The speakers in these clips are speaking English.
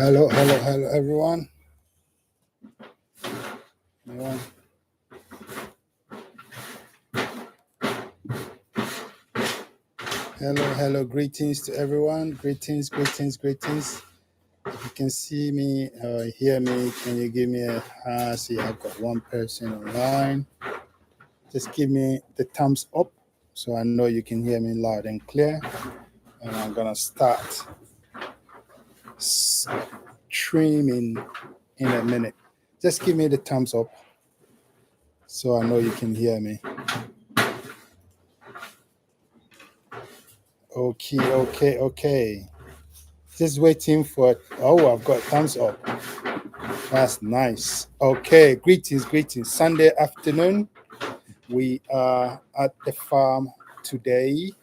Hello, everyone. Everyone. Hello, greetings to everyone. Greetings. If you can see me, hear me, can you give me a see? I've got one person online. Just give me the thumbs up so I know you can hear me loud and clear. And I'm gonna start streaming in a minute. Just give me the thumbs up so I know you can hear me. Okay. Just waiting for. Oh, I've got thumbs up. That's nice. Okay, greetings. Sunday afternoon. We are at the farm today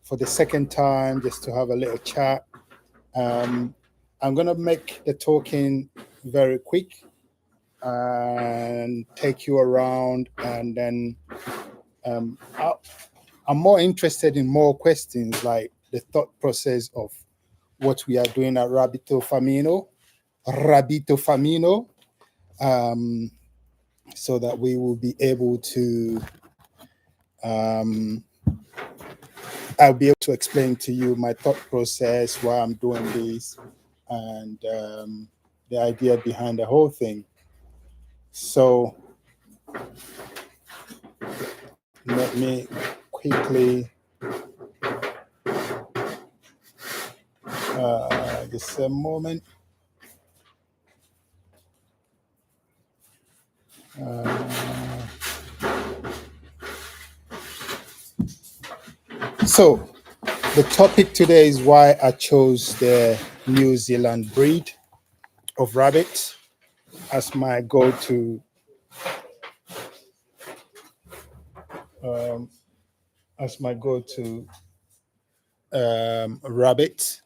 for the second time just to have a little chat. I'm going to make the talking very quick and take you around, and then I'm more interested in more questions like the thought process of what we are doing at Rabito Famino, so that we will be able to I'll be able to explain to you my thought process, why I'm doing this, and the idea behind the whole thing. So let me quickly just a moment. So the topic today is why I chose the New Zealand breed of rabbit as my go-to rabbit.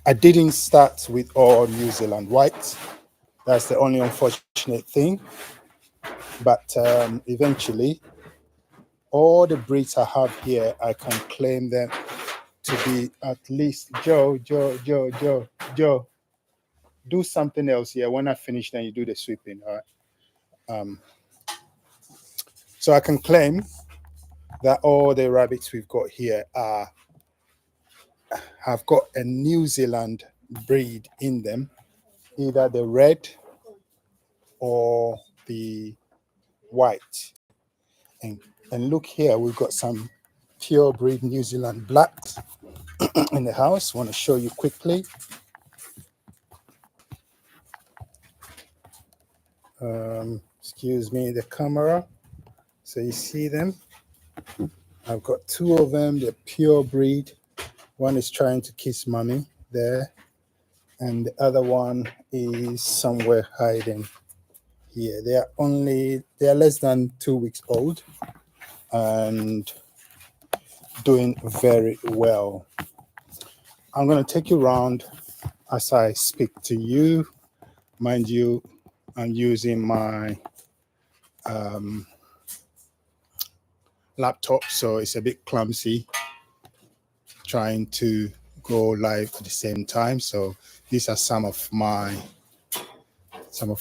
I didn't start with all New Zealand whites. That's the only unfortunate thing. But eventually, all the breeds I have here, I can claim them to be at least Joe. Do something else here. When I finish, then you do the sweeping. All right. So I can claim that all the rabbits we've got here have got a New Zealand breed in them, either the red or the white. And look here, we've got some pure breed New Zealand blacks in the house. Want to show you quickly. Excuse me, the camera. So you see them. I've got two of them. They're pure breed. One is trying to kiss mommy there, and the other one is somewhere hiding here. They are less than 2 weeks old and doing very well. I'm going to take you around as I speak to you. Mind you, I'm using my laptop, so it's a bit clumsy trying to go live at the same time. So these are some of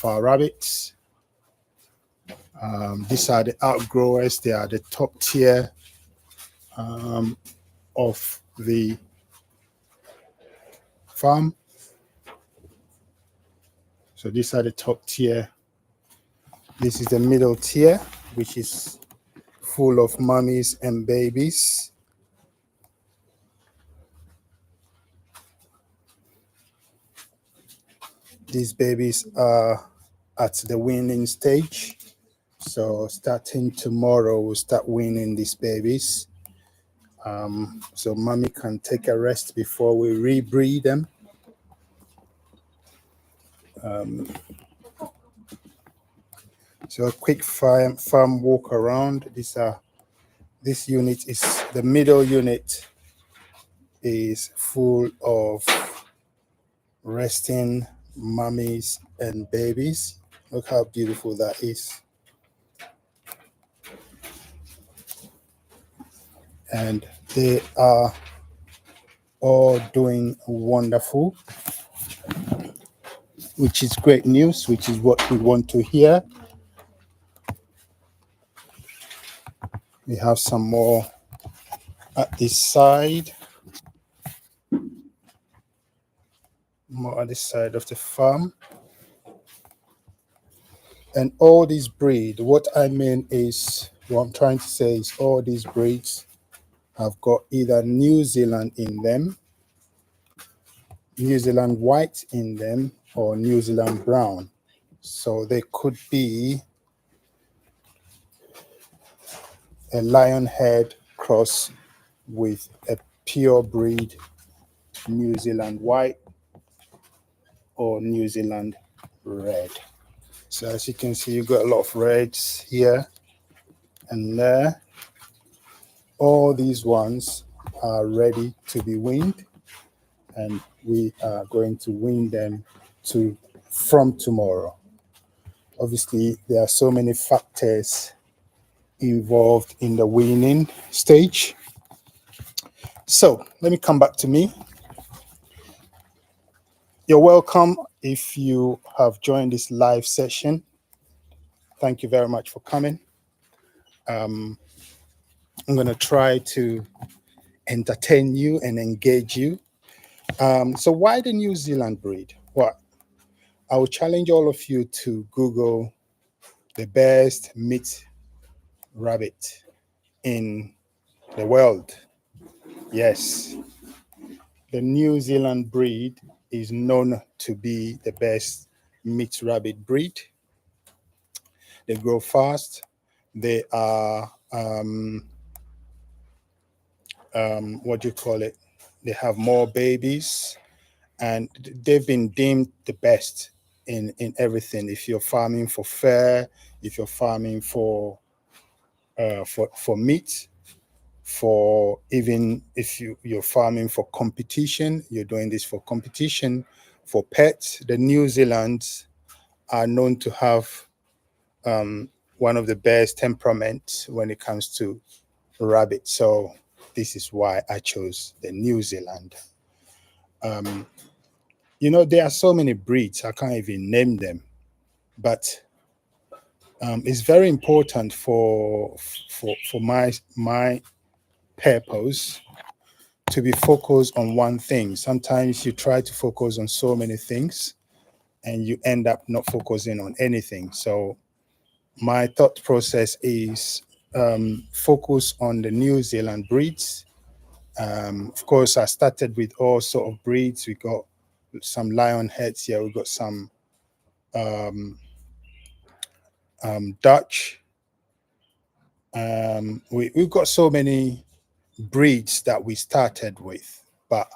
our rabbits. These are the outgrowers. They are the top tier of the farm. So these are the top tier. This is the middle tier, which is full of mummies and babies. These babies are at the weaning stage. So starting tomorrow, we'll start weaning these babies. So mommy can take a rest before we rebreed them. So a quick farm walk around. This unit is the middle unit is full of resting mummies and babies. Look how beautiful that is. And they are all doing wonderful. which is great news, which is what we want to hear. We have some more at this side, more at this side of the farm. And all these breed, what I mean is, what I'm trying to say is all these breeds have got either New Zealand in them, New Zealand white in them, or New Zealand brown. So they could be a lion head cross with a pure breed New Zealand white or New Zealand red. So as you can see, you've got a lot of reds here and there. All these ones are ready to be weaned, and we are going to wean them from tomorrow. Obviously, there are so many factors involved in the weaning stage. So let me come back to me. You're welcome if you have joined this live session. Thank you very much for coming. I'm going to try to entertain you and engage you. So why the New Zealand breed? Well, I will challenge all of you to Google the best meat rabbit in the world. Yes, the New Zealand breed is known to be the best meat rabbit breed. They grow fast. They are, what do you call it? They have more babies, and they've been deemed the best in everything. If you're farming for fur, if you're farming for meat, for even if you're farming for competition, you're doing this for competition, for pets, the New Zealand's are known to have one of the best temperaments when it comes to rabbit. So this is why I chose the New Zealand. There are so many breeds, I can't even name them, but it's very important for my purpose to be focused on one thing. Sometimes you try to focus on so many things and you end up not focusing on anything. So my thought process is focus on the New Zealand breeds. Of course, I started with all sort of breeds. We got some lion heads here. We got some Dutch. We've got so many breeds that we started with, but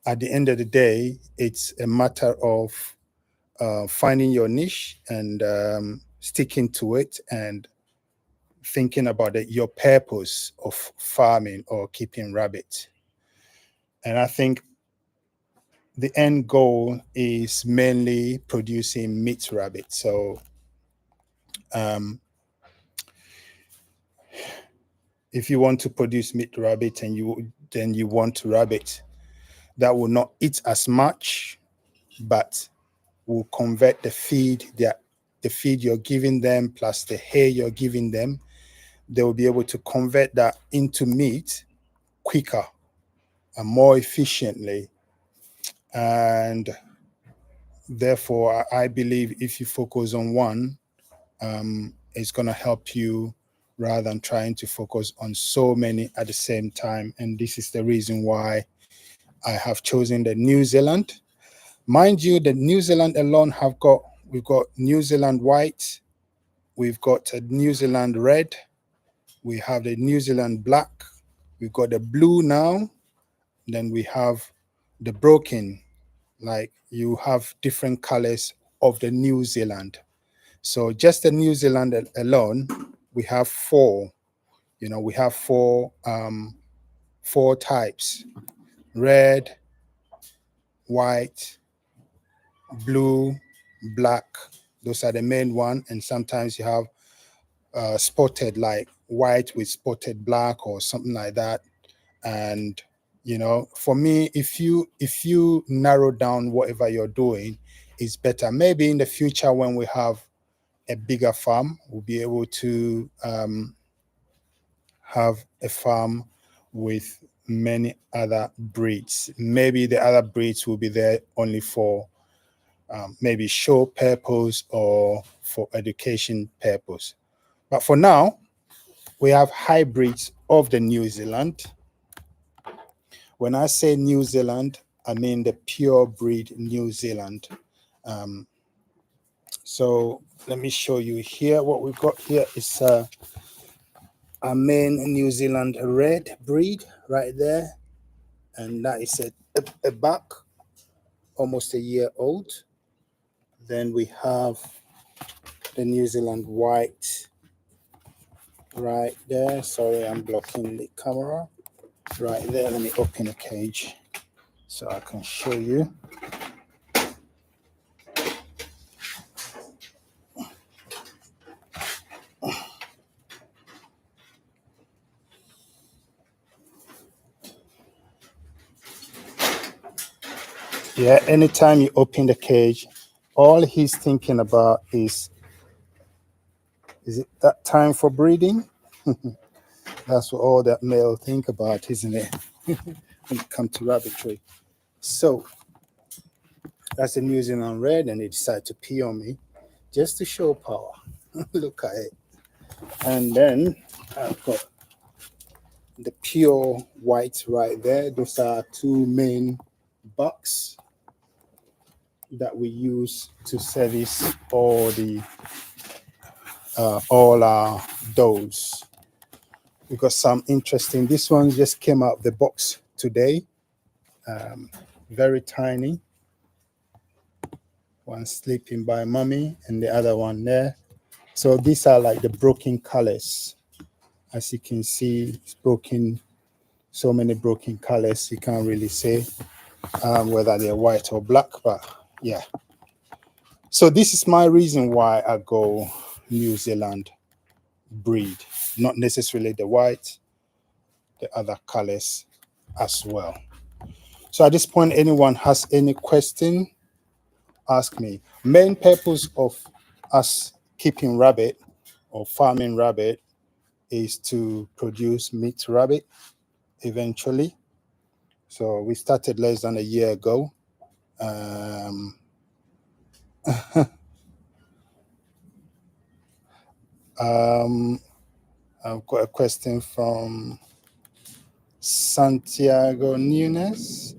at the end of the day, it's a matter of finding your niche and sticking to it and thinking about your purpose of farming or keeping rabbits. And I think the end goal is mainly producing meat rabbit. So if you want to produce meat rabbit and you want rabbit that will not eat as much, but will convert the feed you're giving them plus the hay you're giving them, they will be able to convert that into meat quicker and more efficiently. And therefore, I believe if you focus on one, it's going to help you rather than trying to focus on so many at the same time. And this is the reason why I have chosen the New Zealand. Mind you, the New Zealand alone we've got New Zealand white, we've got a New Zealand red, we have the New Zealand black, we've got the blue now, then we have the broken, like you have different colors of the New Zealand. So just the New Zealand alone, we have four. We have four types: red, white, blue, black. Those are the main one. And sometimes you have spotted, like white with spotted black or something like that. And for me, if you narrow down whatever you're doing is better. Maybe in the future when we have a bigger farm, we'll be able to have a farm with many other breeds. Maybe the other breeds will be there only for maybe show purpose or for education purpose. But for now, we have hybrids of the New Zealand. When I say New Zealand, I mean the pure breed New Zealand. So let me show you here. What we've got here is a main New Zealand red breed right there. And that is a buck, almost a year old. Then we have the New Zealand white right there. Sorry, I'm blocking the camera. Right there, let me open the cage so I can show you. Yeah, anytime you open the cage, all he's thinking about is it that time for breeding? That's what all that male think about, isn't it? When it comes to rabbitry. So that's the New Zealand red, and they decide to pee on me just to show power. Look at it. And then I've got the pure white right there. Those are two main bucks that we use to service all our does. We got some interesting. This one just came out of the box today. Very tiny. One sleeping by mommy and the other one there. So these are like the broken colors. As you can see, it's broken. So many broken colors. You can't really say whether they're white or black, but yeah. So this is my reason why I go New Zealand breed, not necessarily the white, the other colors as well. So at this point, anyone has any question, ask me. Main purpose of us keeping rabbit or farming rabbit is to produce meat rabbit eventually. So we started less than a year ago. I've got a question from Santiago Nunes.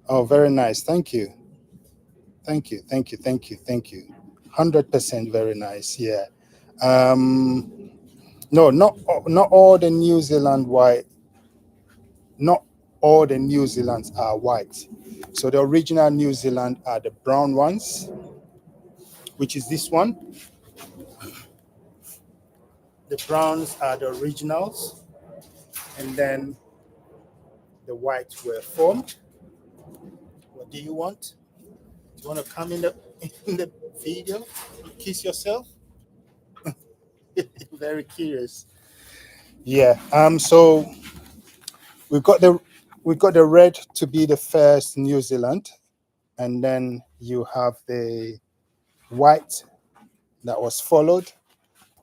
Oh, very nice. Thank you. Thank you. 100% very nice. Yeah. No, not all the New Zealand white. Not all the New Zealands are white. So the original New Zealand are the brown ones, which is this one. The browns are the originals, and then the whites were formed. What do you want? Do you want to come in the video? Kiss yourself? Very curious. Yeah. So we've got the red to be the first New Zealand, and then you have the white that was followed,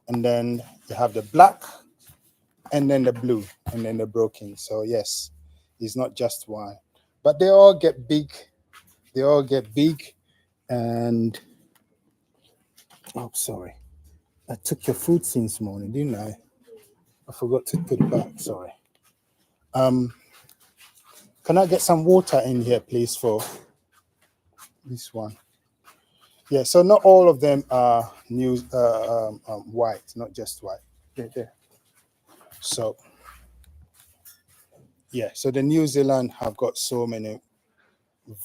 and then you have the black, and then the blue, and then the broken. So yes, it's not just one, but they all get big. They all get big, and oh, sorry, I took your food since morning, didn't I? I forgot to put it back. Sorry. Can I get some water in here, please, for this one? Yeah. So not all of them are new white, not just white. There. So yeah. So the New Zealand have got so many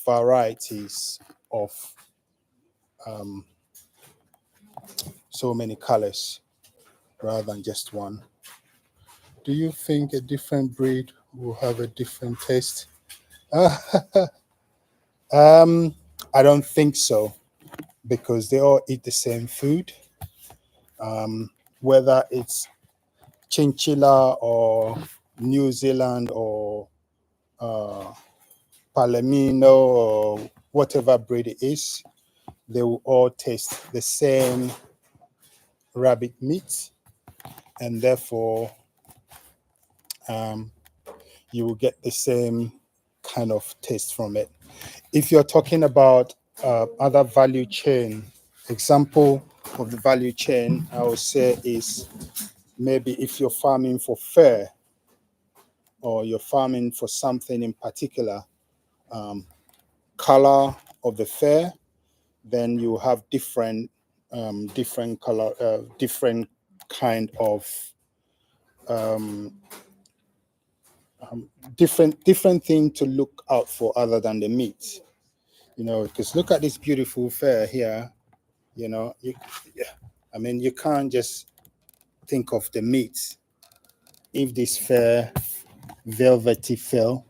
varieties of so many colors rather than just one. Do you think a different breed will have a different taste? I don't think so, because they all eat the same food. Whether it's chinchilla or New Zealand or Palomino or whatever breed it is, they will all taste the same rabbit meat, and therefore you will get the same kind of taste from it. If you're talking about other value chain, example of the value chain, I would say is maybe if you're farming for fur or you're farming for something in particular, color of the fur, then you have different color, different kind of different thing to look out for other than the meat. Because look at this beautiful fur here. Yeah, I mean, you can't just think of the meat. If this fur, velvety fur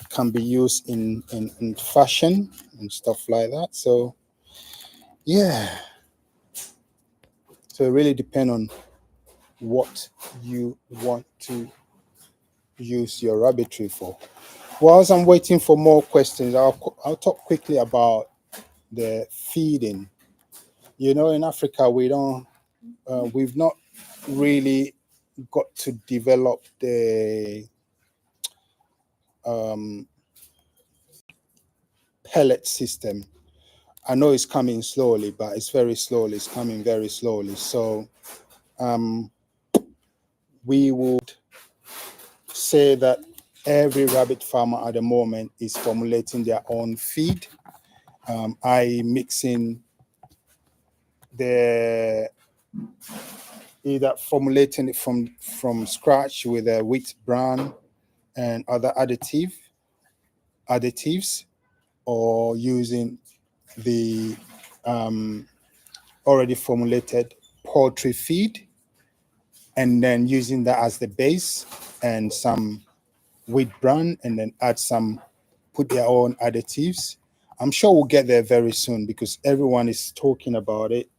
can be used in fashion and stuff like that. So yeah, so it really depends on what you want to use your rabbitry for. Whilst I'm waiting for more questions, I'll talk quickly about the feeding. In Africa, we've not really got to develop the pellet system. I know it's coming slowly, but it's very slowly. It's coming very slowly. So we would say that every rabbit farmer at the moment is formulating their own feed. I mixing the either formulating it from scratch with a wheat bran and other additives, or using the already formulated poultry feed and then using that as the base and some wheat bran, and then put their own additives. I'm sure we'll get there very soon because everyone is talking about it.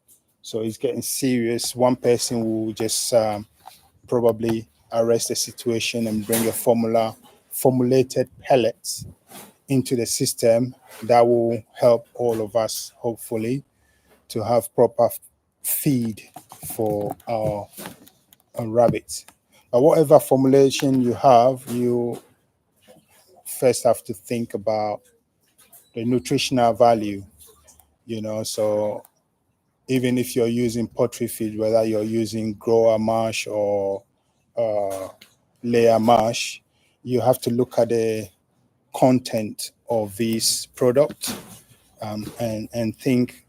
So it's getting serious. One person will just probably arrest the situation and bring a formulated pellets into the system that will help all of us, hopefully, to have proper feed for our rabbits. But whatever formulation you have, you first have to think about the nutritional value. So even if you're using poultry feed, whether you're using grower mash or layer mash, you have to look at the content of this product, and think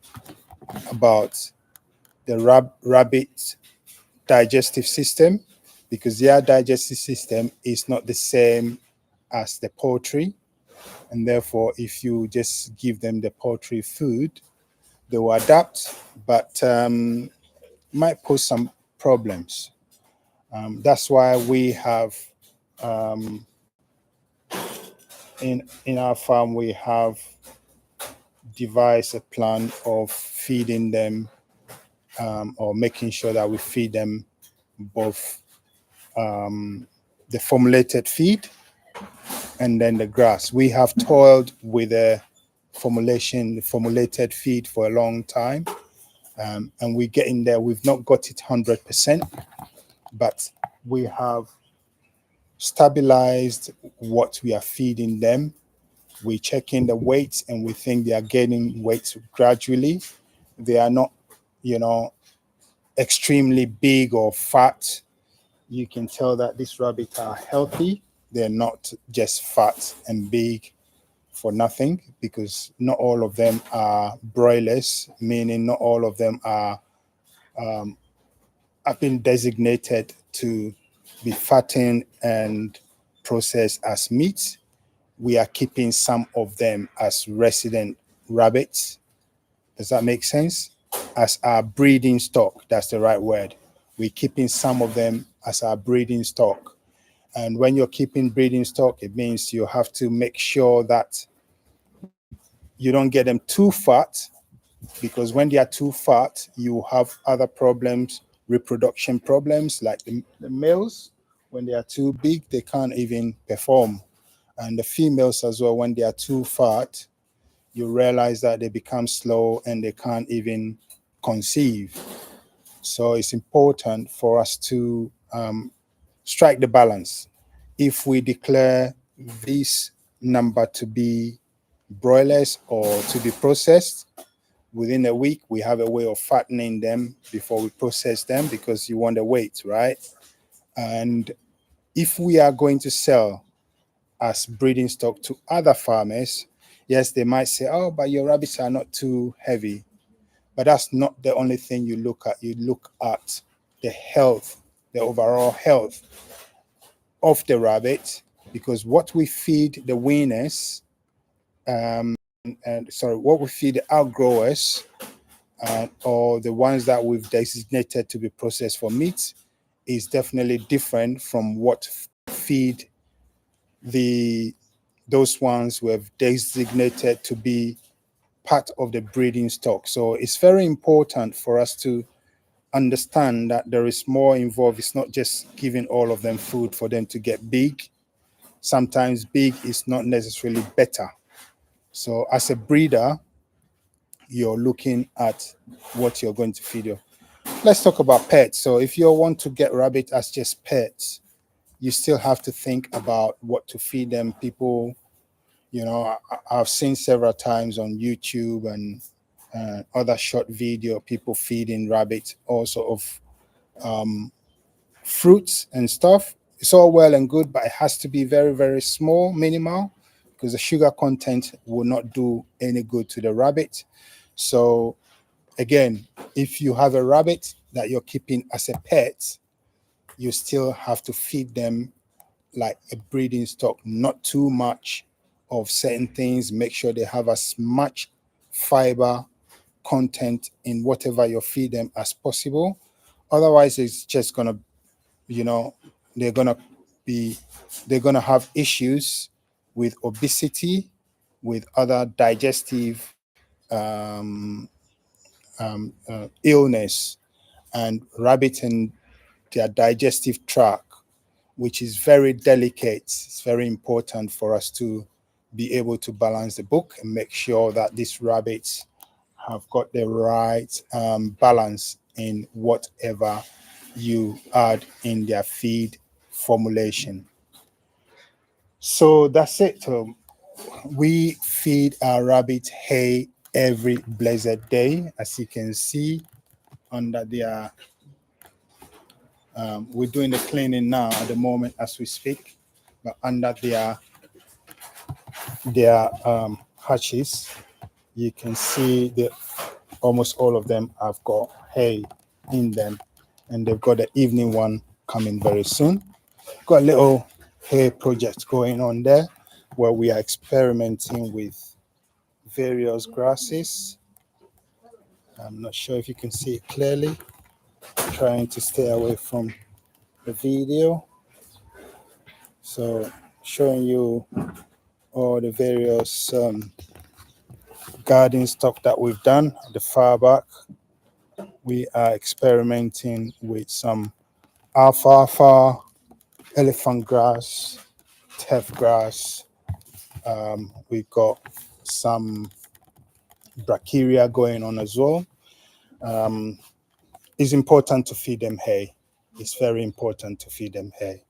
about the rabbit digestive system, because their digestive system is not the same as the poultry, and therefore if you just give them the poultry food, they will adapt, but might pose some problems. That's why we have in our farm we have devised a plan of feeding them, or making sure that we feed them both the formulated feed and then the grass. We have toiled with the formulated feed for a long time, and we're getting there. We've not got it 100%, but we have stabilized what we are feeding them. We're checking the weights, and we think they are gaining weight gradually. They are not, extremely big or fat. You can tell that these rabbits are healthy. They're not just fat and big for nothing, because not all of them are broilers, meaning not all of them have been designated to be fattened and processed as meat. We are keeping some of them as resident rabbits. Does that make sense? As our breeding stock, that's the right word. We're keeping some of them as our breeding stock. And when you're keeping breeding stock, it means you have to make sure that you don't get them too fat, because when they are too fat, you have other problems, reproduction problems, like the males. When they are too big, they can't even perform. And the females as well, when they are too fat, you realize that they become slow and they can't even conceive. So it's important for us to strike the balance. If we declare this number to be broilers or to be processed, within a week, we have a way of fattening them before we process them because you want the weight, right? And if we are going to sell as breeding stock to other farmers, yes, they might say, oh, but your rabbits are not too heavy. But that's not the only thing you look at. You look at the health, the overall health of the rabbit, because what we feed the weaners, and sorry, what we feed the outgrowers, or the ones that we've designated to be processed for meat, is definitely different from what feed the those ones we have designated to be part of the breeding stock. So it's very important for us to understand that there is more involved. It's not just giving all of them food for them to get big. Sometimes big is not necessarily better. So as a breeder, you're looking at what you're going to feed your. Let's talk about pets. So if you want to get rabbit as just pets, you still have to think about what to feed them. People, I've seen several times on YouTube and other short video, people feeding rabbits all sort of fruits and stuff. It's all well and good, but it has to be very, very small, minimal, because the sugar content will not do any good to the rabbit. So again, if you have a rabbit that you're keeping as a pet, you still have to feed them like a breeding stock, not too much of certain things. Make sure they have as much fiber content in whatever you feed them as possible. Otherwise, it's just gonna, you know, they're gonna be, they're gonna have issues with obesity, with other digestive illness, and rabbit and their digestive tract, which is very delicate. It's very important for us to be able to balance the book and make sure that these rabbits have got the right balance in whatever you add in their feed formulation. So that's it. We feed our rabbits hay every blessed day, as you can see under their. We're doing the cleaning now at the moment as we speak, but under their hatches, you can see that almost all of them have got hay in them, and they've got the evening one coming very soon. Got a little hay project going on there where we are experimenting with various grasses. I'm not sure if you can see it clearly. Trying to stay away from the video. So showing you all the various garden stock that we've done at the far back. We are experimenting with some alfalfa, elephant grass, turf grass. We've got some brachiaria going on as well. It's important to feed them hay. It's very important to feed them hay.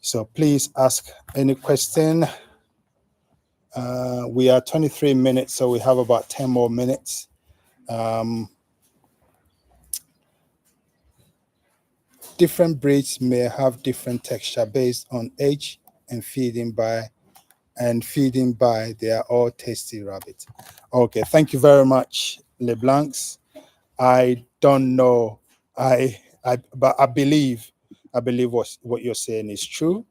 So please ask any question. We are 23 minutes, so we have about 10 more minutes. Different breeds may have different texture based on age and feeding by, they are all tasty rabbits. Okay, thank you very much, LeBlancs. I don't know. But I believe what you're saying is true.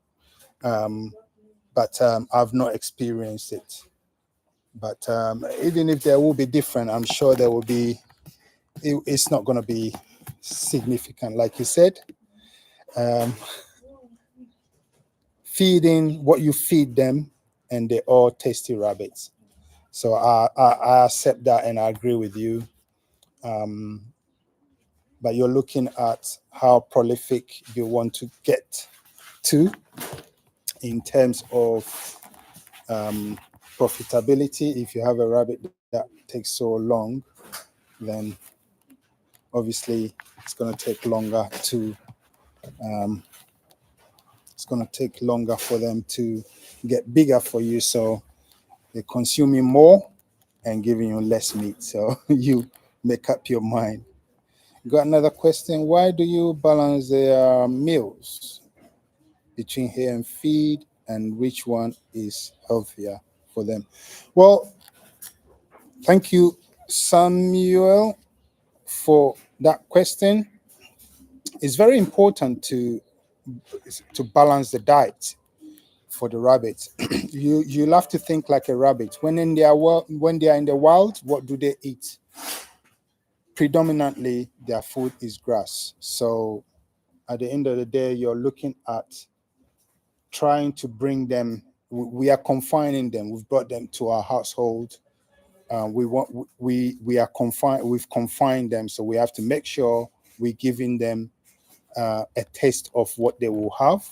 But I've not experienced it. But even if there will be different, I'm sure there will be. It's not going to be significant, like you said. Feeding what you feed them, and they're all tasty rabbits. So I accept that and I agree with you. But you're looking at how prolific you want to get to in terms of profitability. If you have a rabbit that takes so long, then obviously it's going to take longer to it's going to take longer for them to get bigger for you. So they're consuming more and giving you less meat. So you make up your mind. Got another question. Why do you balance their meals between hay and feed, and which one is healthier for them? Well, thank you, Samuel, for that question. It's very important to balance the diet for the rabbits. You'll have to think like a rabbit. When they are in the wild, what do they eat? Predominantly, their food is grass. So at the end of the day, you're looking at trying to bring them. We are confining them. We've brought them to our household. We are confined. We've confined them, so we have to make sure we're giving them a taste of what they will have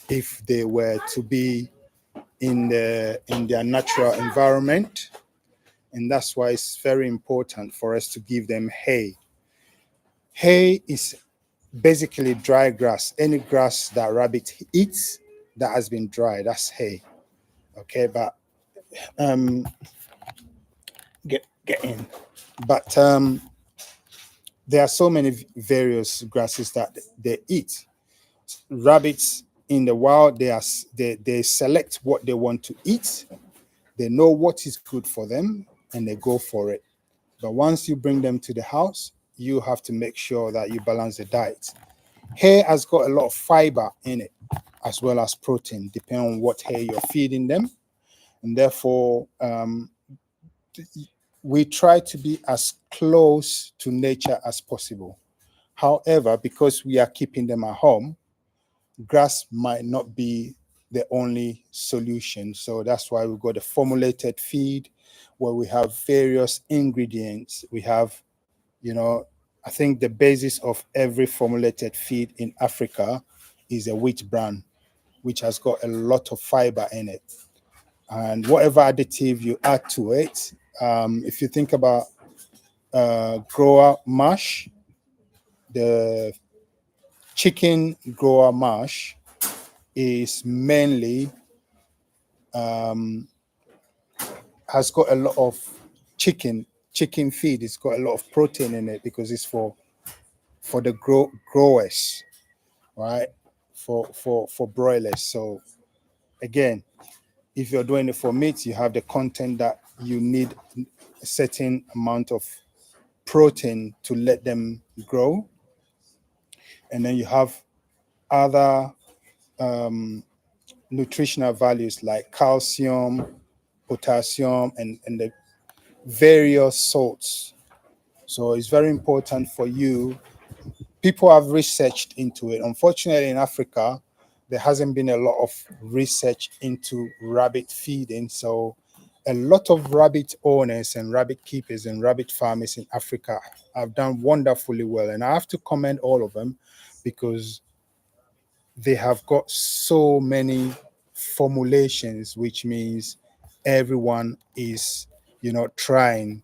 if they were to be in their natural environment. And that's why it's very important for us to give them hay. Hay is basically dry grass. Any grass that rabbit eats that has been dry, that's hay. Okay, but um get in. But there are so many various grasses that they eat. Rabbits in the wild, they select what they want to eat. They know what is good for them and they go for it. But once you bring them to the house, you have to make sure that you balance the diet. Hay has got a lot of fiber in it, as well as protein, depending on what hay you're feeding them. And therefore, we try to be as close to nature as possible. However, because we are keeping them at home, grass might not be the only solution. So that's why we've got a formulated feed where we have various ingredients. We have, I think the basis of every formulated feed in Africa is a wheat bran, which has got a lot of fiber in it. And whatever additive you add to it, if you think about grower mash, the chicken grower mash is mainly has got a lot of chicken feed. It's got a lot of protein in it because it's for the growers, right? For broilers. So again, if you're doing it for meat, you have the content that you need a certain amount of protein to let them grow, and then you have other nutritional values like calcium, potassium, and the various salts. So it's very important for you. People have researched into it. Unfortunately, in Africa, there hasn't been a lot of research into rabbit feeding. So a lot of rabbit owners and rabbit keepers and rabbit farmers in Africa have done wonderfully well. And I have to commend all of them because they have got so many formulations, which means everyone is, trying.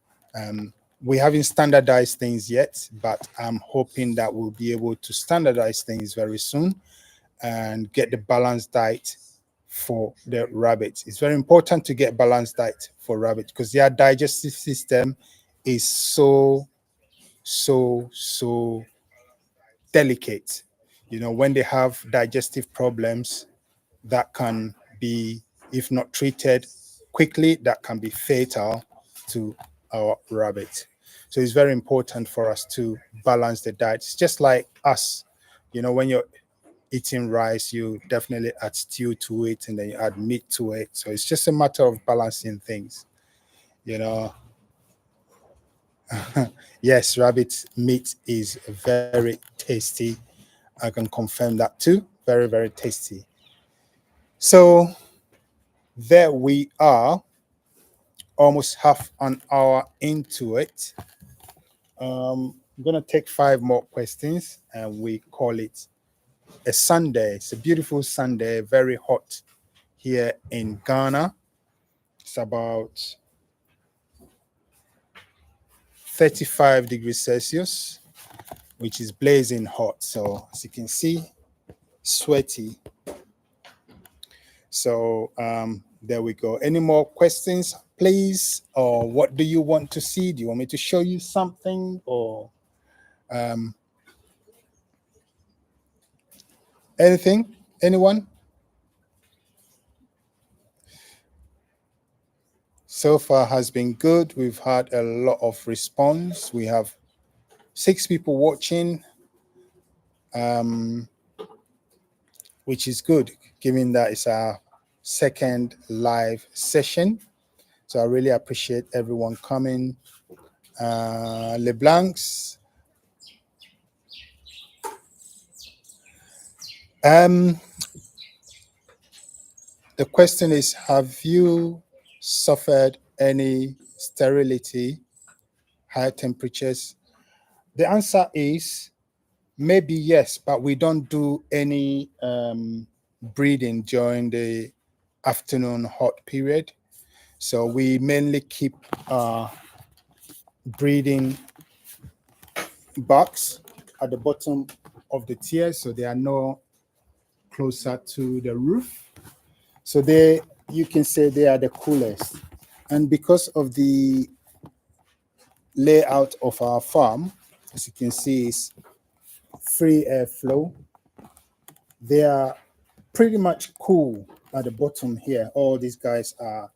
We haven't standardized things yet, but I'm hoping that we'll be able to standardize things very soon and get the balanced diet for the rabbits. It's very important to get balanced diet for rabbits because their digestive system is so delicate. When they have digestive problems, that can be, if not treated quickly, that can be fatal to our rabbit. So it's very important for us to balance the diet. It's just like us, when you're eating rice, you definitely add stew to it and then you add meat to it. So it's just a matter of balancing things, you know. Yes, rabbit meat is very tasty. I can confirm that too. Very, very tasty. So there we are, almost half an hour into it. I'm gonna take 5 more questions and we call it a Sunday. It's a beautiful Sunday, very hot here in Ghana. It's about 35 degrees Celsius, which is blazing hot. So as you can see, sweaty. So there we go. Any more questions, please? Or what do you want to see? Do you want me to show you something, or anything? Anyone? So far has been good. We've had a lot of response. We have 6 people watching, which is good, given that it's our second live session. So I really appreciate everyone coming. LeBlancs. The question is, have you suffered any sterility, high temperatures? The answer is maybe yes, but we don't do any breeding during the afternoon hot period. So we mainly keep breeding box at the bottom of the tiers, so they are no closer to the roof. So you can say they are the coolest. And because of the layout of our farm, as you can see, is free airflow. They are pretty much cool at the bottom here. All these guys are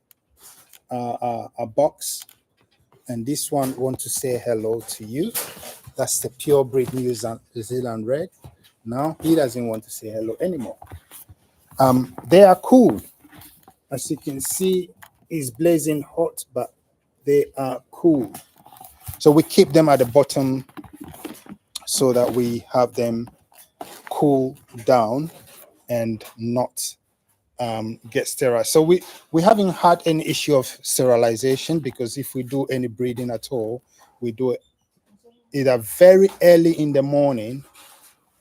box. And this one want to say hello to you. That's the pure breed New Zealand red. Now he doesn't want to say hello anymore. They are cool. As you can see, it's blazing hot, but they are cool. So we keep them at the bottom so that we have them cool down and not get sterile. So we haven't had any issue of sterilization, because if we do any breeding at all, we do it either very early in the morning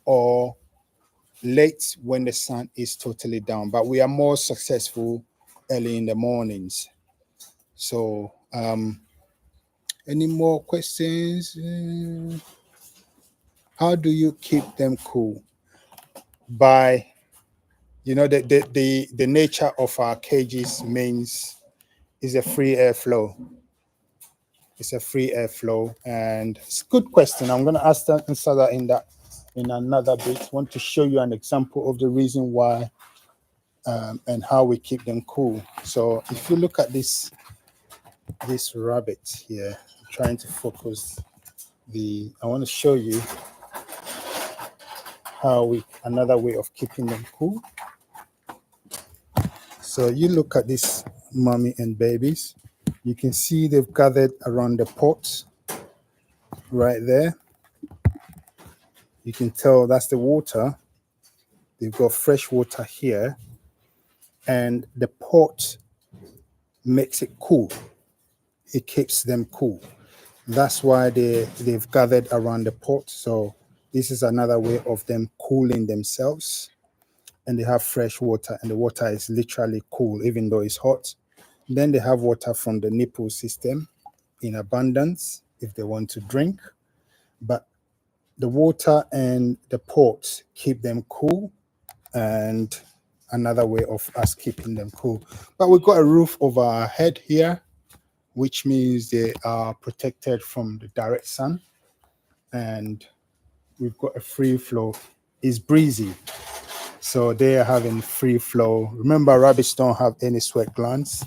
or late when the sun is totally down. But we are more successful early in the mornings. So any more questions? How do you keep them cool? By the nature of our cages means is a free airflow. It's a free airflow, and it's a good question. I'm going to answer that in another bit. I want to show you an example of the reason why and how we keep them cool. So if you look at this rabbit here, I'm trying to focus I want to show you another way of keeping them cool. So you look at this mommy and babies. You can see they've gathered around the pot right there. You can tell that's the water. They've got fresh water here, and the pot makes it cool. It keeps them cool. That's why they've gathered around the pot. So this is another way of them cooling themselves. And they have fresh water, and the water is literally cool, even though it's hot. Then they have water from the nipple system in abundance if they want to drink. But the water and the pot keep them cool, and another way of us keeping them cool. But we've got a roof over our head here, which means they are protected from the direct sun, and we've got a free flow. It's breezy, so they are having free flow. Remember, rabbits don't have any sweat glands,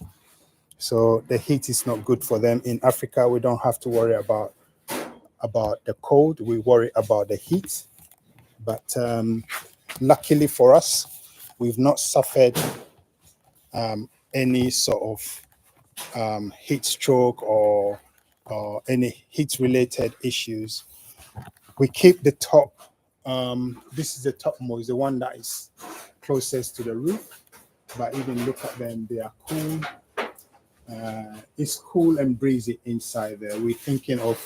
so the heat is not good for them. In Africa, we don't have to worry about the cold. We worry about the heat. But luckily for us, we've not suffered any sort of heat stroke or any heat-related issues. We keep the top. This is the topmost, the one that is closest to the roof. But even look at them; they are cool. It's cool and breezy inside there. We're thinking of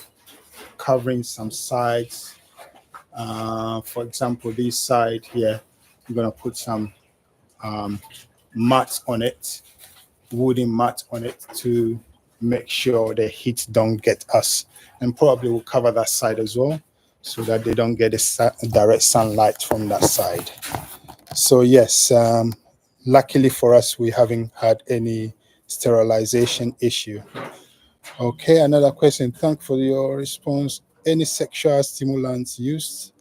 covering some sides. For example, this side here, I'm gonna put some mats on it wooden mat on it to make sure the heat don't get us, and probably we'll cover that side as well so that they don't get the direct sunlight from that side. So yes, luckily for us, we haven't had any sterilization issue. Okay, another question. Thank for your response. Any sexual stimulants used,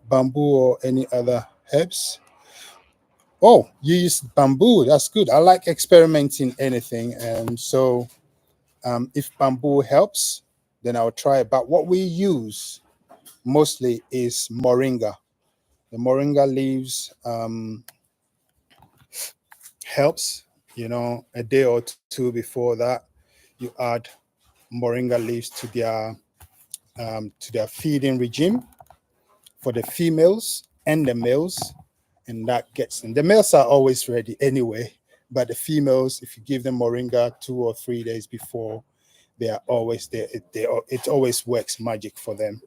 bamboo or any other herbs? Oh, you use bamboo. That's good. I like experimenting anything, and so if bamboo helps, then I'll try it. But what we use mostly is moringa. The moringa leaves helps. A day or two before that, you add moringa leaves to their feeding regime for the females and the males, and that gets them. The males are always ready anyway, but the females, if you give them moringa 2 or 3 days before, they are always there. It always works magic for them.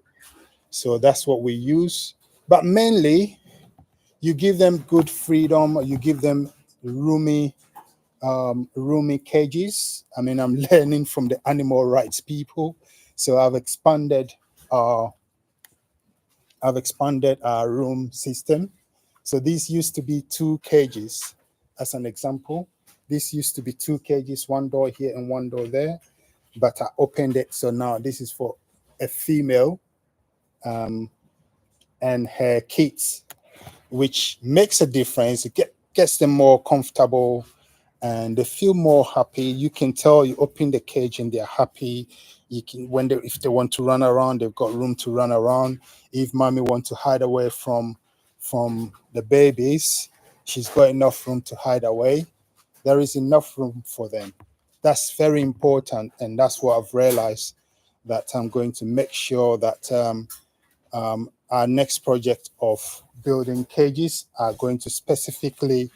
So that's what we use. But mainly, you give them good freedom. You give them roomy, roomy cages. I mean, I'm learning from the animal rights people, so uh, I've expanded our room system. So these used to be 2 cages, as an example. This used to be 2 cages, one door here and one door there, but I opened it. So now this is for a female and her kids, which makes a difference. It gets them more comfortable and they feel more happy. You can tell you open the cage and they're happy. You can if they want to run around, they've got room to run around. If mommy wants to hide away from the babies, she's got enough room to hide away. There is enough room for them. That's very important, and that's what I've realized, that I'm going to make sure that our next project of building cages are going to specifically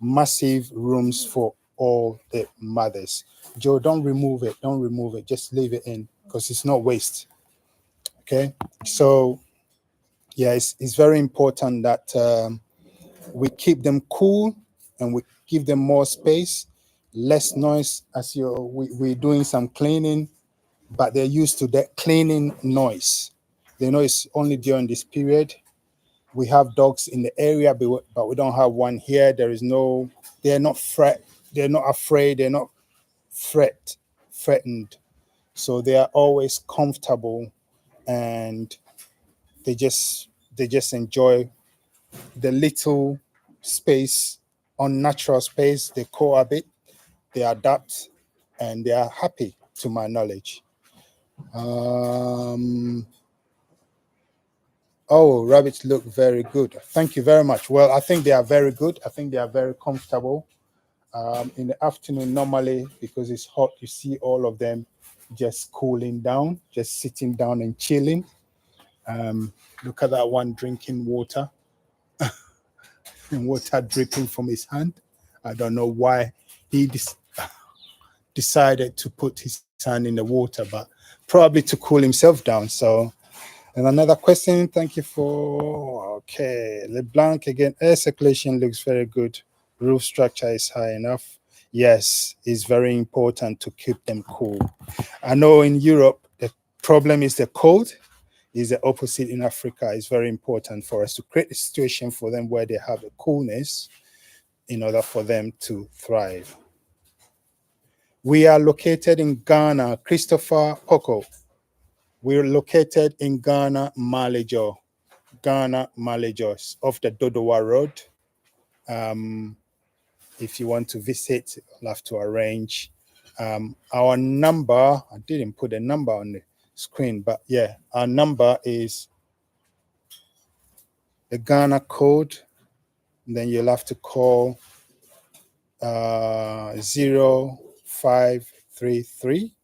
massive rooms for all the mothers. Joe, don't remove it. Don't remove it. Just leave it in because it's not waste. Okay. So, yeah, it's very important that we keep them cool and we give them more space, less noise as we're doing some cleaning, but they're used to that cleaning noise. They know it's only during this period. We have dogs in the area, but we don't have one here. They're not they're not afraid, they're not threatened. So they are always comfortable and they just they just enjoy the little space, unnatural space. They cohabit, they adapt, and they are happy to my knowledge. Um, Oh, rabbits look very good. Thank you very much. Well, I think they are very good. I think they are very comfortable. In the afternoon, normally, because it's hot, you see all of them just cooling down, just sitting down and chilling. Look at that one drinking water and water dripping from his hand. I don't know why he decided to put his hand in the water, but probably to cool himself down. So, and another question, thank you for, okay, LeBlanc again, air circulation looks very good. Roof structure is high enough. Yes, it's very important to keep them cool. I know in Europe, the problem is the cold, is the opposite in Africa. It's very important for us to create a situation for them where they have a coolness in order for them to thrive. We are located in Ghana, Christopher Poco. We're located in Ghana, Malejo. Ghana, Malejo, off the Dodowa Road. If you want to visit, you'll have to arrange. Our number, I didn't put a number on the screen, but yeah, our number is the Ghana code. Then you'll have to call 0533